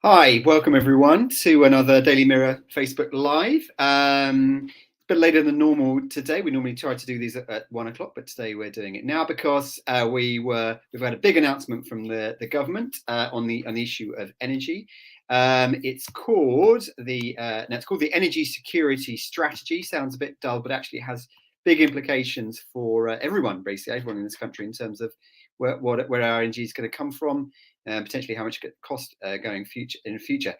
Hi, welcome everyone to another Daily Mirror Facebook Live. It's a bit later than normal today. We normally try to do these at 1 o'clock, but today we're doing it now because we've had a big announcement from the government on the issue of energy. It's called the Energy Security Strategy. Sounds a bit dull, but actually it has big implications for everyone, basically everyone in this country, in terms of where our energy is going to come from. Potentially how much it could cost going in the future.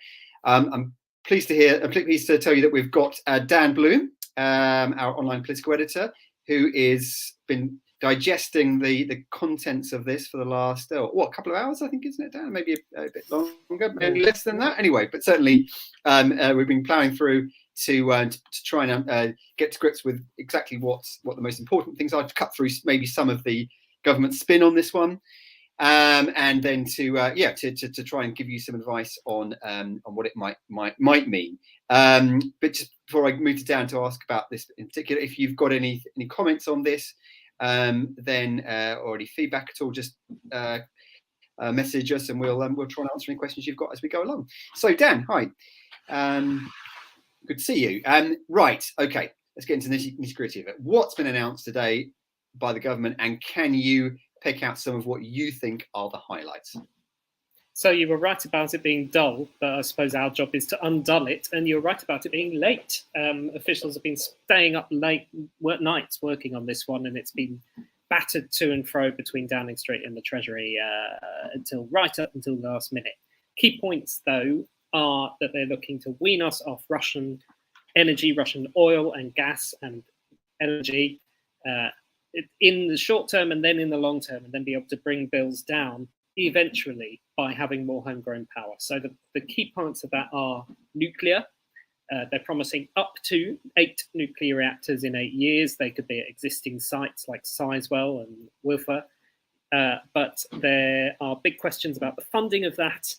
I'm pleased to tell you that we've got Dan Bloom, our online political editor, who is been digesting the contents of this for the last couple of hours, I think, isn't it, Dan? Maybe a bit longer, maybe less than that. Anyway, but certainly we've been plowing through to try and get to grips with exactly what the most important things are, to cut through maybe some of the government spin on this one. And then to try and give you some advice on what it might mean. But just before I move to Dan to ask about this in particular, if you've got any comments on this, then or any feedback at all, just message us, and we'll try and answer any questions you've got as we go along. So Dan, hi, good to see you. Right, okay, let's get into the nitty-gritty of it. What's been announced today by the government, and can you pick out some of what you think are the highlights? So you were right about it being dull, but I suppose our job is to undull it. And you're right about it being late. Officials have been staying up late nights working on this one, and it's been battered to and fro between Downing Street and the Treasury right up until the last minute. Key points, though, are that they're looking to wean us off Russian energy, Russian oil and gas and energy in the short term and then in the long term, and then be able to bring bills down eventually by having more homegrown power. So the key points of that are nuclear. They're promising up to 8 nuclear reactors in 8 years. They could be at existing sites like Sizewell and Wilfer. But there are big questions about the funding of that.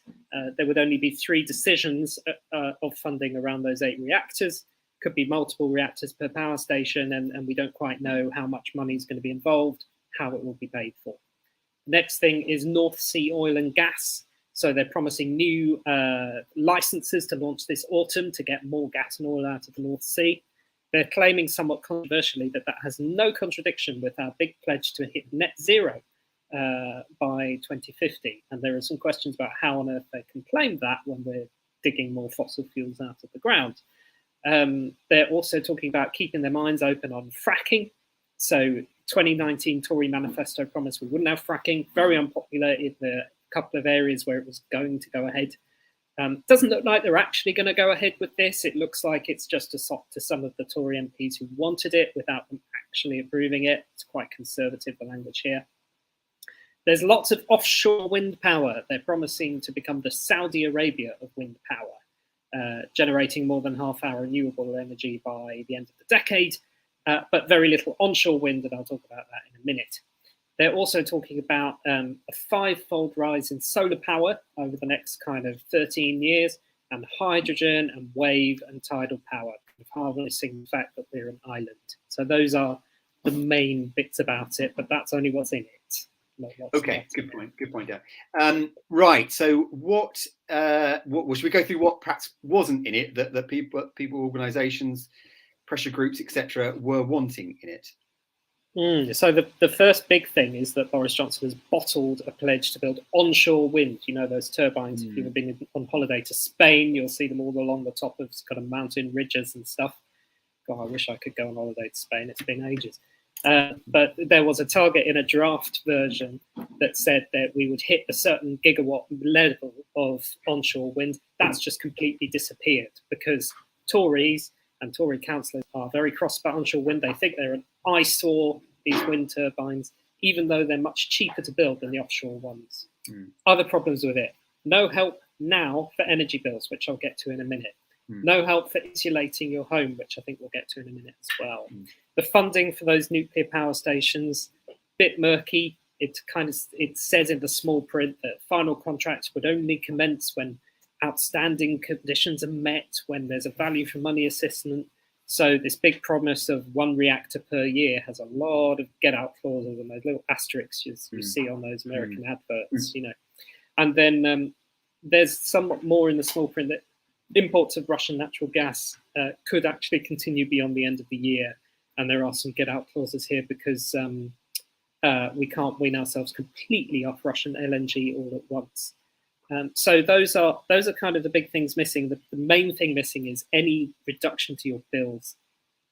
There would only be 3 decisions of funding around those 8 reactors. Could be multiple reactors per power station, and we don't quite know how much money is going to be involved, how it will be paid for. Next thing is North Sea oil and gas. So they're promising new licenses to launch this autumn to get more gas and oil out of the North Sea. They're claiming somewhat controversially that has no contradiction with our big pledge to hit net zero by 2050. And there are some questions about how on earth they can claim that when we're digging more fossil fuels out of the ground. They're also talking about keeping their minds open on fracking. So 2019 Tory manifesto promised we wouldn't have fracking, very unpopular in the couple of areas where it was going to go ahead. Doesn't look like they're actually going to go ahead with this. It looks like it's just a sop to some of the Tory MPs who wanted it without them actually approving it. It's quite conservative, the language here. There's lots of offshore wind power. They're promising to become the Saudi Arabia of wind power, generating more than half our renewable energy by the end of the decade, but very little onshore wind, and I'll talk about that in a minute. They're also talking about a 5-fold rise in solar power over the next kind of 13 years, and hydrogen and wave and tidal power, harnessing the fact that we're an island. So those are the main bits about it, but that's only what's in it. Okay, good point, Dan. Right, so what should we go through what perhaps wasn't in it that people, organisations, pressure groups, etc., were wanting in it? So the first big thing is that Boris Johnson has bottled a pledge to build onshore wind. You know, those turbines, if you've ever been on holiday to Spain, you'll see them all along the top of kind of mountain ridges and stuff. God, I wish I could go on holiday to Spain. It's been ages. But there was a target in a draft version that said that we would hit a certain gigawatt level of onshore wind. That's just completely disappeared because Tories and Tory councillors are very cross about onshore wind. They think they're an eyesore, these wind turbines, even though they're much cheaper to build than the offshore ones. Other problems with it: no help now for energy bills, which I'll get to in a minute. No help for insulating your home, which I think we'll get to in a minute as well. The funding for those nuclear power stations, bit murky. It says in the small print that final contracts would only commence when outstanding conditions are met, when there's a value for money assessment. So this big promise of 1 reactor per year has a lot of get-out clauses and those little asterisks you see on those American adverts, you know. And then there's somewhat more in the small print that imports of Russian natural gas could actually continue beyond the end of the year, and there are some get-out clauses here because we can't wean ourselves completely off Russian LNG all at once. So those are kind of the big things missing. The main thing missing is any reduction to your bills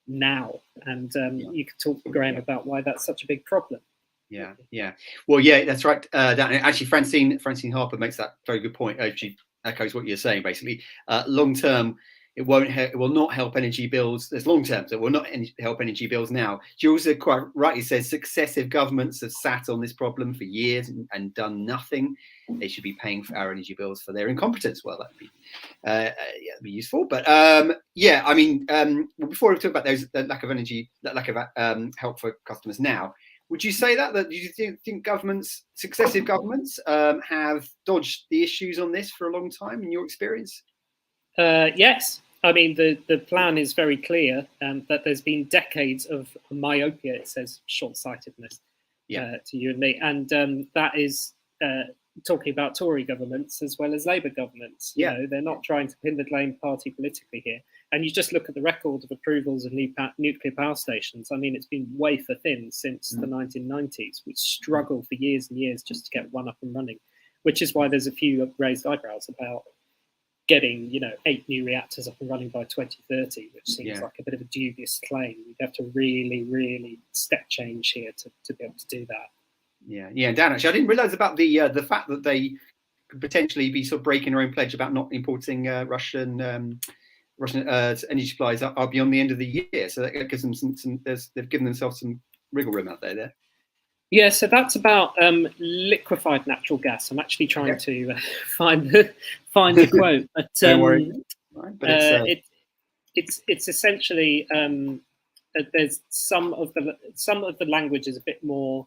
now, and you could talk to Graham about why that's such a big problem. Yeah. Well, yeah, that's right. Actually, Francine Harper makes that very good point. She echoes what you're saying. Basically, long term, it will not help energy bills. There's long term, so it will not help energy bills now. She also quite rightly says successive governments have sat on this problem for years and done nothing. They should be paying for our energy bills for their incompetence. Well, that'd be useful. But yeah, I mean, before we talk about that lack of energy, that lack of help for customers now. Would you say that do you think successive governments, have dodged the issues on this for a long time in your experience? Yes. I mean, the plan is very clear that there's been decades of myopia, it says short-sightedness to you and me. And that is talking about Tory governments as well as Labour governments. You know, they're not trying to pin the blame party politically here. And you just look at the record of approvals of nuclear power stations. I mean, it's been wafer thin since the 1990s. We struggled for years and years just to get one up and running, which is why there's a few raised eyebrows about getting, 8 new reactors up and running by 2030, which seems like a bit of a dubious claim. You'd have to really, really step change here to be able to do that. Yeah, Dan, actually, I didn't realise about the fact that they could potentially be sort of breaking their own pledge about not importing Russian energy supplies are beyond the end of the year. So that gives them they've given themselves some wriggle room out there. Yeah, so that's about liquefied natural gas. I'm actually trying to find the quote, but don't worry. But it's essentially there's some of the language is a bit more.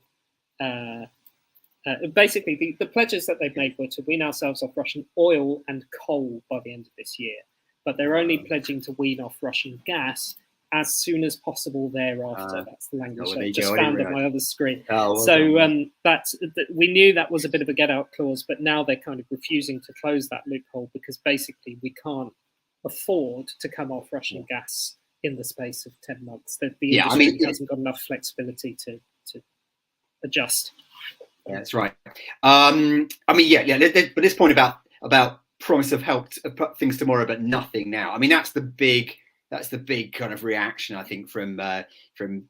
Basically, the pledges that they've made were to wean ourselves off Russian oil and coal by the end of this year, but they're only pledging to wean off Russian gas as soon as possible thereafter. That's the language I just found on my other screen. We knew that was a bit of a get-out clause, but now they're kind of refusing to close that loophole because basically we can't afford to come off Russian gas in the space of 10 months. The industry hasn't got enough flexibility to adjust. Yeah, that's right. But this point about promise of help to put things tomorrow, but nothing now. I mean, that's the big kind of reaction, I think, from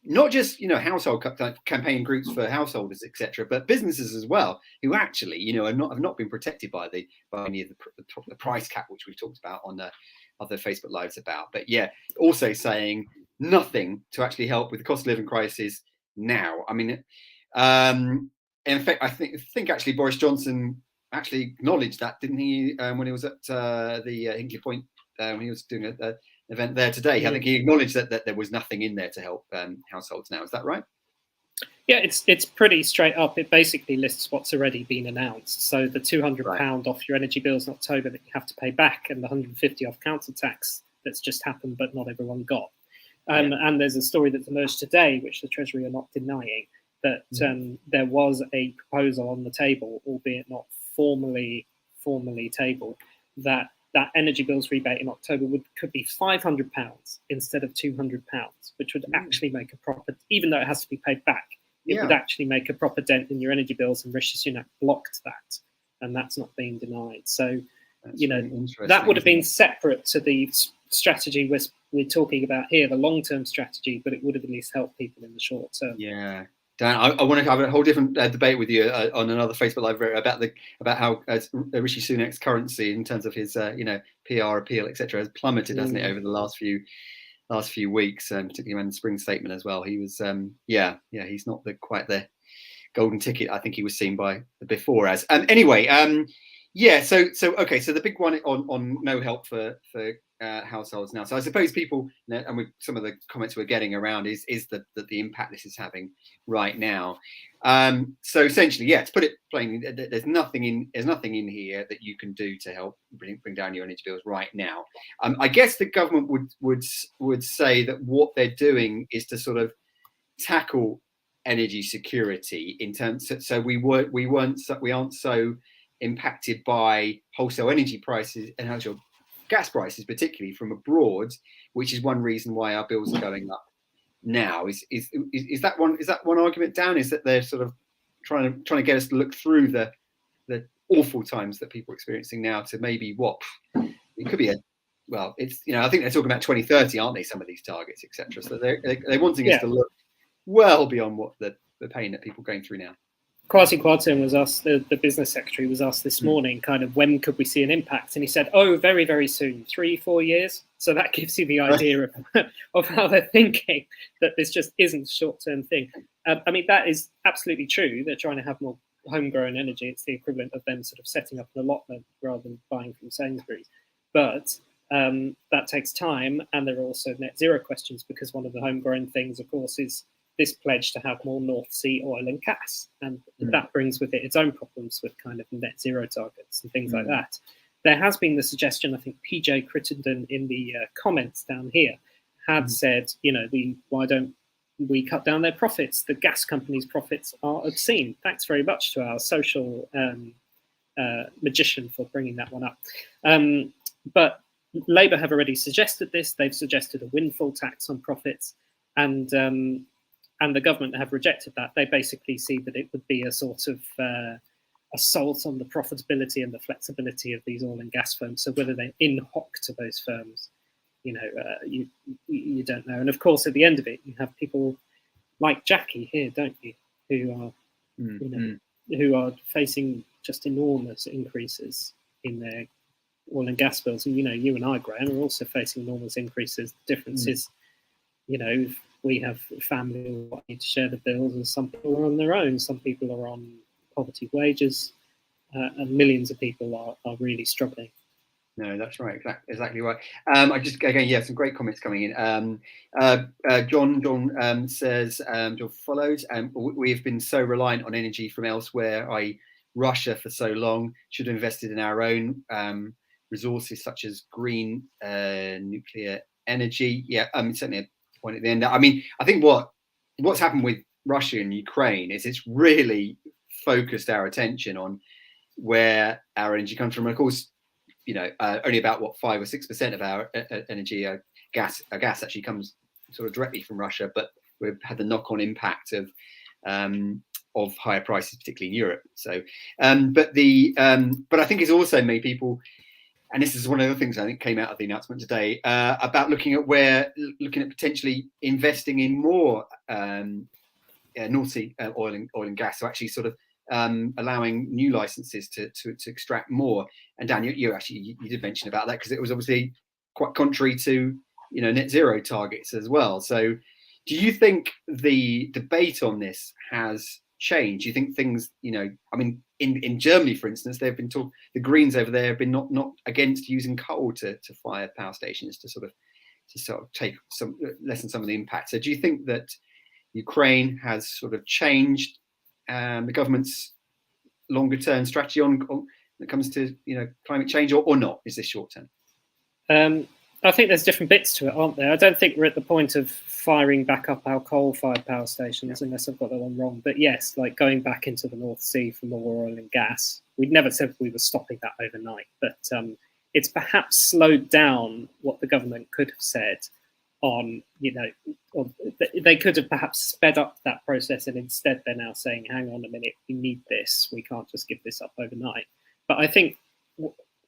not just household campaign groups for householders, etc., but businesses as well, who actually have not been protected by any of the price cap, which we've talked about on other Facebook lives about. But yeah, also saying nothing to actually help with the cost of living crisis now. I mean, in fact, I think actually Boris Johnson actually acknowledged that, didn't he, when he was at the Hinkley Point when he was doing an event there today? I think he acknowledged that there was nothing in there to help households now. Is that right? Yeah, it's pretty straight up. It basically lists what's already been announced. So the £200 off your energy bills in October that you have to pay back, and the £150 off council tax that's just happened but not everyone got. And there's a story that's emerged today, which the Treasury are not denying, that there was a proposal on the table, albeit not formally tabled, that energy bills rebate in October could be £500 instead of £200, which would actually make a proper, even though it has to be paid back, it would actually make a proper dent in your energy bills, and Rishi Sunak blocked that, and that's not being denied. So, that would have been separate to the strategy we're talking about here, the long-term strategy, but it would have at least helped people in the short term. Yeah. Dan, I want to have a whole different debate with you on another Facebook Live about how Rishi Sunak's currency, in terms of his PR appeal, etc., has plummeted, hasn't it, over the last few weeks, particularly when the spring statement as well. He was he's not quite the golden ticket I think he was seen by before as. Anyway, so the big one on no help for households now. So I suppose people, and with some of the comments we're getting around, is the impact this is having right now. So essentially, to put it plainly, there's nothing in here that you can do to help bring down your energy bills right now. I guess the government would say that what they're doing is to sort of tackle energy security in terms. So we aren't so impacted by wholesale energy prices and wholesale gas prices, particularly from abroad, which is one reason why our bills are going up now. Is that one argument, Dan? Is that they're sort of trying to get us to look through the awful times that people are experiencing now to maybe what it could be it's I think they're talking about 2030, aren't they? Some of these targets, etc. So they're wanting us to look well beyond what the pain that people are going through now. Kwasi Kwarteng was asked, the business secretary was asked this morning, kind of when could we see an impact? And he said, oh, very, very soon, 3-4 years. So that gives you the idea of how they're thinking, that this just isn't a short-term thing. I mean, that is absolutely true. They're trying to have more homegrown energy. It's the equivalent of them sort of setting up an allotment rather than buying from Sainsbury's. But that takes time. And there are also net zero questions, because one of the homegrown things, of course, is this pledge to have more North Sea oil and gas. And that brings with it its own problems with kind of net zero targets and things like that. There has been the suggestion, I think PJ Crittenden in the comments down here had said, why don't we cut down their profits? The gas companies' profits are obscene. Thanks very much to our social magician for bringing that one up. But Labour have already suggested this. They've suggested a windfall tax on profits, and the government have rejected that. They basically see that it would be a sort of assault on the profitability and the flexibility of these oil and gas firms. So whether they're in hoc to those firms, you don't know. And of course, at the end of it, you have people like Jackie here, don't you, who are who are facing just enormous increases in their oil and gas bills. And you and I, Graham, are also facing enormous increases. The difference is, we have family who need to share the bills, and some people are on their own. Some people are on poverty wages, and millions of people are really struggling. No, that's right. Exactly right. I just again, some great comments coming in. John says, John follows. We've been so reliant on energy from elsewhere, i.e., Russia, for so long. Should have invested in our own resources, such as green nuclear energy. Yeah, certainly a point at the end. I mean, I think what's happened with Russia and Ukraine is it's really focused our attention on where our energy comes from. And of course, only about 5 or 6% of our energy, gas actually comes sort of directly from Russia, but we've had the knock-on impact of higher prices, particularly in Europe. So, but I think it's also made people, and this is one of the things I think came out of the announcement today, about looking at potentially investing in more North Sea oil and gas. So actually sort of allowing new licenses to extract more. And Dan, you did mention about that, because it was obviously quite contrary to net zero targets as well. So do you think the debate on this has changed? Do you think things, I mean, in Germany, for instance, they've been the Greens over there have been not against using coal to fire power stations to sort of take lessen some of the impact. So do you think that Ukraine has sort of changed the government's longer term strategy on when it comes to climate change, or not? Is this short term? I think there's different bits to it, aren't there? I don't think we're at the point of firing back up our coal-fired power stations, unless I've got that one wrong. But yes, like going back into the North Sea for more oil and gas. We'd never said we were stopping that overnight, but it's perhaps slowed down what the government could have said on, or they could have perhaps sped up that process, and instead they're now saying, hang on a minute, we need this. We can't just give this up overnight. But I think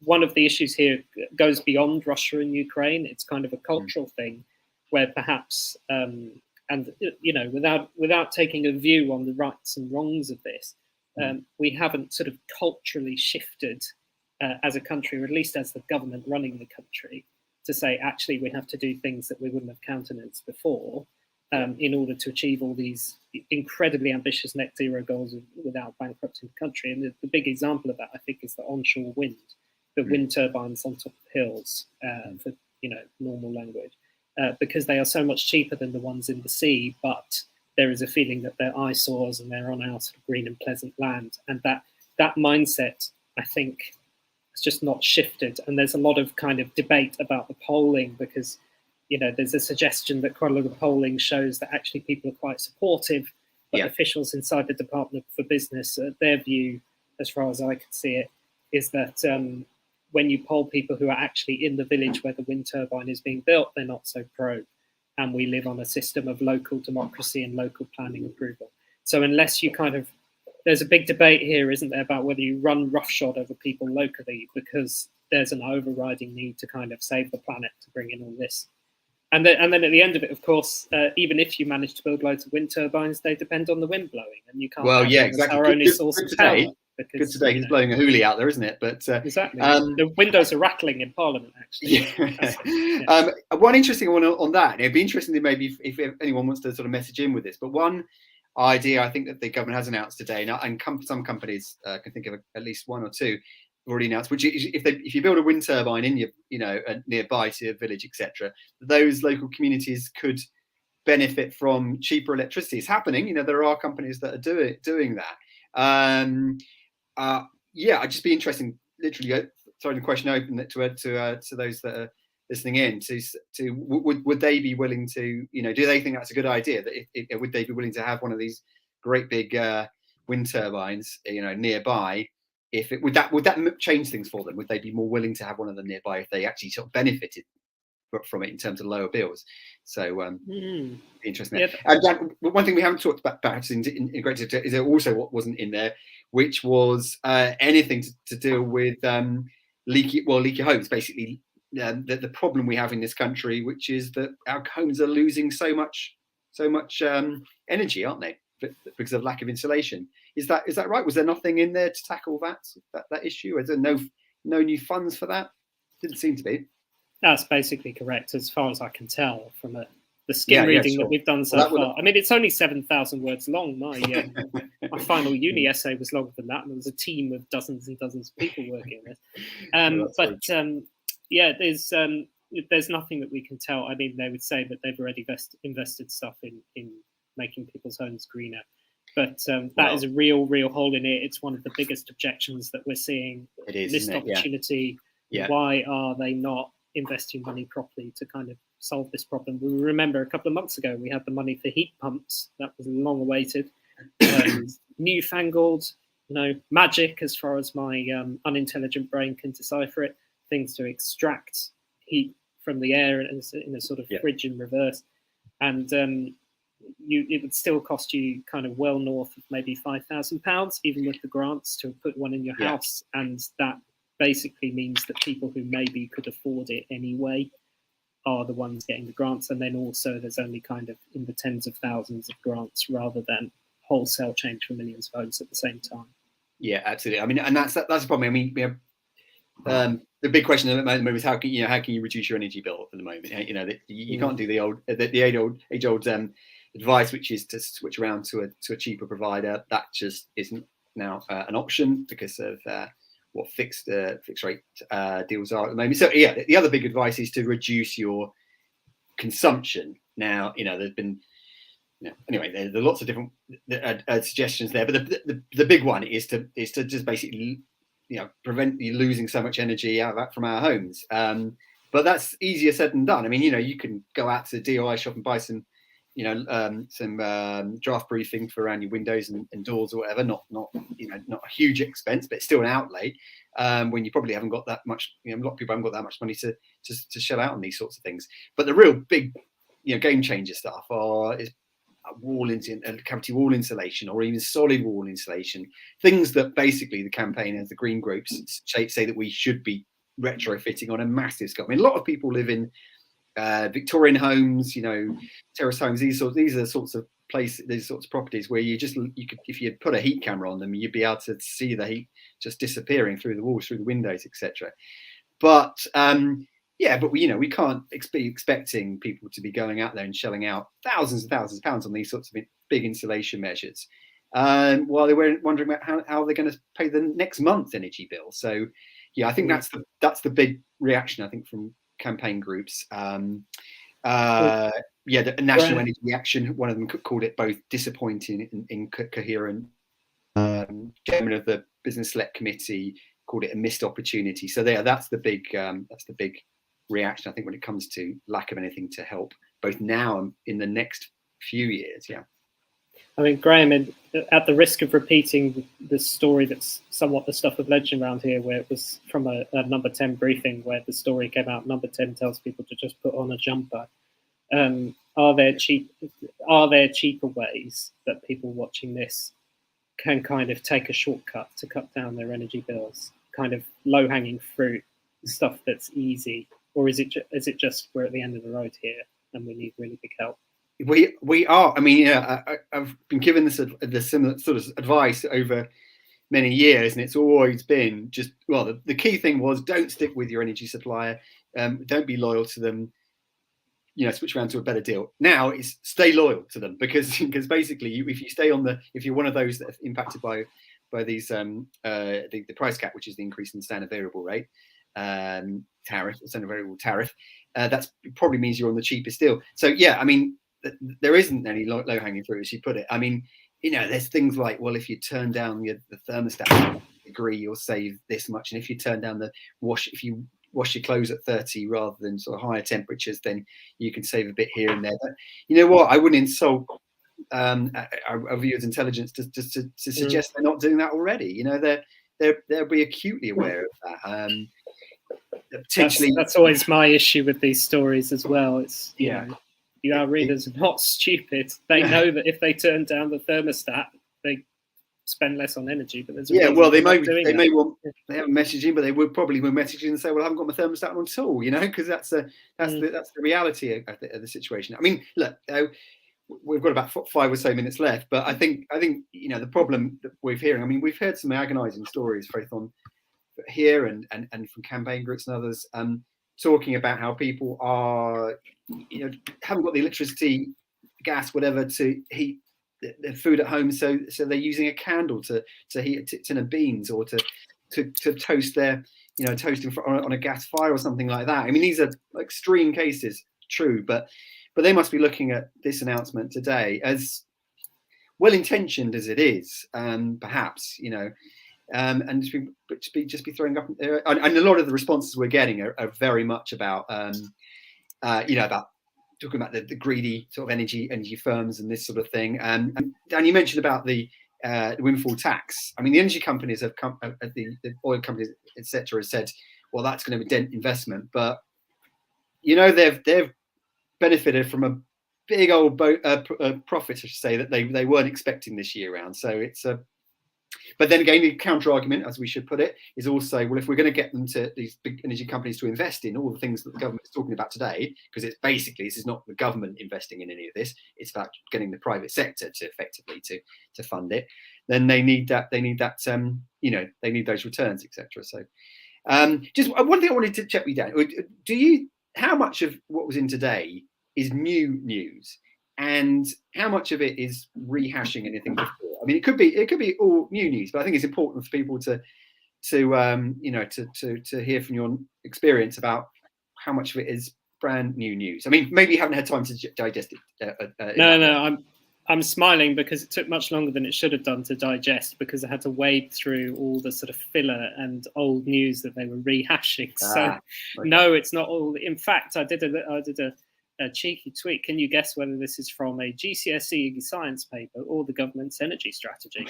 one of the issues here goes beyond Russia and Ukraine. It's kind of a cultural thing where perhaps, without taking a view on the rights and wrongs of this, we haven't sort of culturally shifted as a country, or at least as the government running the country, to say, actually, we have to do things that we wouldn't have countenanced before in order to achieve all these incredibly ambitious net zero goals without bankrupting the country. And the big example of that, I think, is the onshore wind, the wind turbines on top of hills, for normal language, because they are so much cheaper than the ones in the sea, but there is a feeling that they're eyesores and they're on our sort of green and pleasant land. And that mindset, I think, has just not shifted. And there's a lot of kind of debate about the polling, because there's a suggestion that quite a lot of polling shows that actually people are quite supportive, but officials inside the Department for Business, their view, as far as I could see it, is that when you poll people who are actually in the village where the wind turbine is being built, they're not so pro. And we live on a system of local democracy and local planning approval. So unless you there's a big debate here, isn't there, about whether you run roughshod over people locally, because there's an overriding need to kind of save the planet to bring in all this. And then at the end of it, of course, even if you manage to build loads of wind turbines, they depend on the wind blowing, and you can't. Well, yeah, exactly. Our only source of power. Good today. He's blowing a hoolie out there, isn't it? But exactly, the windows are rattling in Parliament. Actually, yeah. One interesting one on that. It'd be interesting to maybe if anyone wants to sort of message in with this. But one idea I think that the government has announced today, and some companies can think of at least one or two already announced, which is if you build a wind turbine in your nearby to a village, etc., those local communities could benefit from cheaper electricity. It's happening. There are companies that are doing that. I'd just be interested, literally throwing the question open to those that are listening in, would they be willing to, do they think that's a good idea? That would they be willing to have one of these great big wind turbines, nearby? Would that change things for them? Would they be more willing to have one of them nearby if they actually sort of benefited from it in terms of lower bills? So interesting. Yeah. And Dan, one thing we haven't talked about integrated is also what wasn't in there, which was anything to do with leaky homes. Basically, the problem we have in this country, which is that our homes are losing so much energy, aren't they, because of lack of insulation? Is that right? Was there nothing in there to tackle that issue? Is there no new funds for that? Didn't seem to be. That's basically correct, as far as I can tell from the skim reading that we've done so far. I mean, it's only 7,000 words long. My final uni essay was longer than that, and there was a team of dozens and dozens of people working on this. There's nothing that we can tell. I mean, they would say that they've already invested stuff in making people's homes greener. But that is a real hole in it. It's one of the biggest objections that we're seeing. It is, missed opportunity. Yeah. Why are they not investing money properly to kind of solve this problem? We remember a couple of months ago we had the money for heat pumps. That was long awaited. Newfangled, magic as far as my unintelligent brain can decipher it. Things to extract heat from the air in a sort of fridge in reverse, and it would still cost you kind of well north of maybe £5,000, even with the grants, to put one in your house. And that basically means that people who maybe could afford it anyway are the ones getting the grants. And then also there's only kind of in the tens of thousands of grants rather than wholesale change for millions of homes at the same time. Yeah, absolutely. I mean, and that's the problem. I mean, we have the big question at the moment is how can you reduce your energy bill at the moment? You can't do the age old advice, which is to switch around to a cheaper provider. That just isn't now an option because of what fixed rate deals are at the moment. So the other big advice is to reduce your consumption. Now, there's been anyway, there's lots of different suggestions there, but the big one is to just basically prevent you losing so much energy from our homes. But that's easier said than done. I mean, you can go out to the DIY shop and buy some draft proofing for around your windows and doors or whatever. Not a huge expense, but still an outlay. When you probably haven't got that much. A lot of people haven't got that much money to shell out on these sorts of things. But the real big, game changer stuff is cavity wall insulation, or even solid wall insulation. Things that basically the campaigners, the green groups, say that we should be retrofitting on a massive scale. I mean, a lot of people live in Victorian homes, terrace homes. These are the sorts of places, these sorts of properties where you could, if you put a heat camera on them, you'd be able to see the heat just disappearing through the walls, through the windows, etc. But we can't be expecting people to be going out there and shelling out thousands and thousands of pounds on these sorts of big insulation measures, while they were wondering about how they're going to pay the next month's energy bill. So, I think that's the big reaction, I think, from campaign groups. The National Energy Action, one of them called it both disappointing and incoherent. Chairman of the Business Select Committee called it a missed opportunity. So that's the big reaction, I think, when it comes to lack of anything to help both now and in the next few years. I mean, Graham, at the risk of repeating the story that's somewhat the stuff of legend around here, where it was from a number 10 briefing where the story came out, number 10 tells people to just put on a jumper. Are there cheaper ways that people watching this can kind of take a shortcut to cut down their energy bills? Kind of low-hanging fruit, stuff that's easy, or is it just we're at the end of the road here and we need really big help? We are. I mean, yeah, I've been given the similar sort of advice over many years, and it's always been just, well, the key thing was don't stick with your energy supplier, don't be loyal to them, switch around to a better deal. Now it's stay loyal to them, because basically if you stay on if you're one of those that are impacted by these the price cap, which is the increase in the standard variable rate tariff, standard variable tariff, that probably means you're on the cheapest deal. So yeah, I mean, there isn't any low-hanging fruit, as you put it. I mean, there's things like, well, if you turn down the thermostat to a degree, you'll save this much, and if you turn down if you wash your clothes at 30 rather than sort of higher temperatures, then you can save a bit here and there. But you know what? I wouldn't insult our viewers' intelligence to suggest they're not doing that already. They'll be acutely aware of that. Potentially, that's always my issue with these stories as well. It's our readers are not stupid. They know that if they turn down the thermostat, they spend less on energy. But there's well, they have messaging, but they would probably be messaging and say, "Well, I haven't got my thermostat on at all," because that's the reality of the situation. I mean, look, we've got about 5 or so minutes left, but I think the problem that we're hearing. I mean, we've heard some agonising stories, both on here and from campaign groups and others, talking about how people are, haven't got the electricity, gas, whatever, to heat their food at home, so they're using a candle to heat a tin of beans, or to toast their toasting on a gas fire or something like that. I mean, these are extreme cases, true, but they must be looking at this announcement today, as well intentioned as it is, perhaps, and just be throwing up there. And a lot of the responses we're getting are very much about about talking about the greedy sort of energy firms and this sort of thing. And Dan, you mentioned about the windfall tax. I mean, the energy companies have come, the oil companies, etc., have said, well, that's going to dent investment, but they've benefited from a big old profit, I should say, that they weren't expecting this year round. So it's a but then again, the counter argument, as we should put it, is also, well, if we're going to get them to these big energy companies to invest in all the things that the government is talking about today, because it's basically, this is not the government investing in any of this, it's about getting the private sector to effectively to fund it, then they need those returns, etc. So just one thing I wanted to check with you, Dan, how much of what was in today is new news, and how much of it is rehashing anything before? I mean, it could be all new news, but I think it's important for people to hear from your experience about how much of it is brand new news. I mean, maybe you haven't had time to digest it. No, I'm smiling because it took much longer than it should have done to digest, because I had to wade through all the sort of filler and old news that they were rehashing. So no, it's not all. In fact, I did a cheeky tweet. Can you guess whether this is from a GCSE science paper or the government's energy strategy?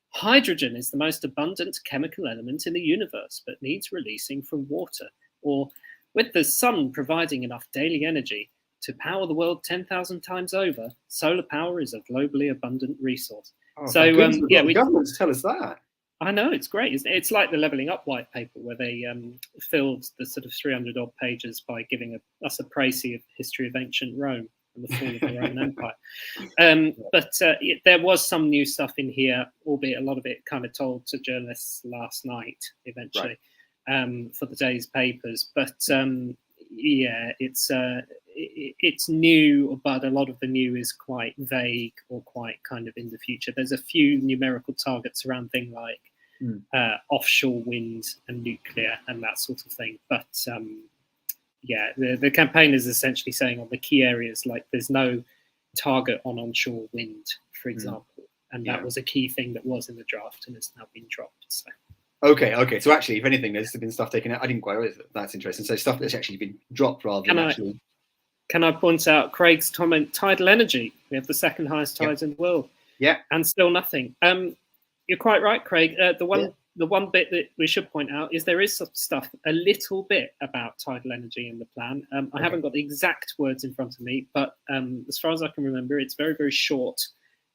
Hydrogen is the most abundant chemical element in the universe, but needs releasing from water. Or, with the sun providing enough daily energy to power the world 10,000 times over, solar power is a globally abundant resource. The governments tell us that. I know, it's great, isn't it? It's like the Levelling Up white paper, where they filled the sort of 300 odd pages by giving us a précis of history of ancient Rome and the fall of the Roman Empire. But there was some new stuff in here, albeit a lot of it kind of told to journalists last night, eventually, for the day's papers. But it's new, but a lot of the new is quite vague or quite kind of in the future. There's a few numerical targets around things like offshore wind and nuclear and that sort of thing. But the campaign is essentially saying on the key areas, like there's no target on onshore wind, for example. And that was a key thing that was in the draft and has now been dropped. So. Okay. So actually, if anything, there's been stuff taken out. I didn't quite realize that. That's interesting. So stuff that's actually been dropped rather than actually. Can I point out Craig's comment, tidal energy? We have the second highest tides in the world. Yeah. And still nothing. You're quite right, Craig. The one bit that we should point out is there is some stuff a little bit about tidal energy in the plan. I haven't got the exact words in front of me, but as far as I can remember, it's very, very short.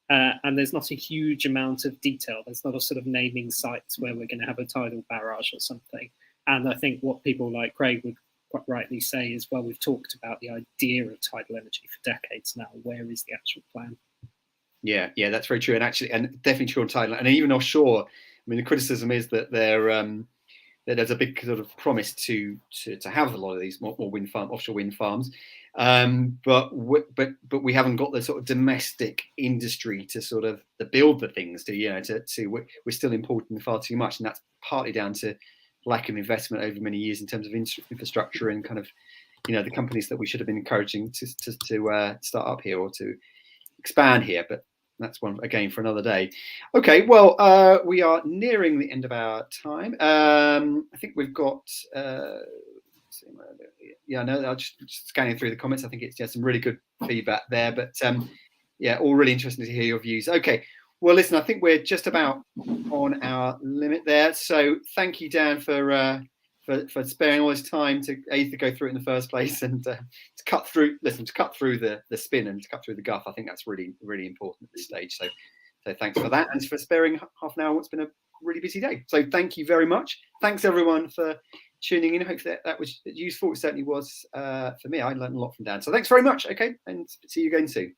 And there's not a huge amount of detail. There's not a sort of naming sites where we're going to have a tidal barrage or something. And I think what people like Craig would quite rightly say is, well, we've talked about the idea of tidal energy for decades now. Where is the actual plan? Yeah, that's very true, and actually, and definitely true on tidal, and even offshore. I mean, the criticism is that that there's a big sort of promise to have a lot of these more offshore wind farms, but we haven't got the sort of domestic industry to sort of build the things we're still importing far too much, and that's partly down to lack of investment over many years in terms of infrastructure and kind of the companies that we should have been encouraging to start up here or to expand here, but that's one again for another day. Okay, well, we are nearing the end of our time. I think we've got I'm just scanning through the comments. I think it's some really good feedback there, but all really interesting to hear your views. Okay, well, listen, I think we're just about on our limit there, so thank you, Dan, for sparing all this time to go through it in the first place and to cut through the spin and to cut through the guff. I think that's really, really important at this stage. So thanks for that, and for sparing half an hour. It's been a really busy day. So thank you very much. Thanks everyone for tuning in. I hope that was useful. It certainly was for me. I learned a lot from Dan. So thanks very much. Okay, and see you again soon.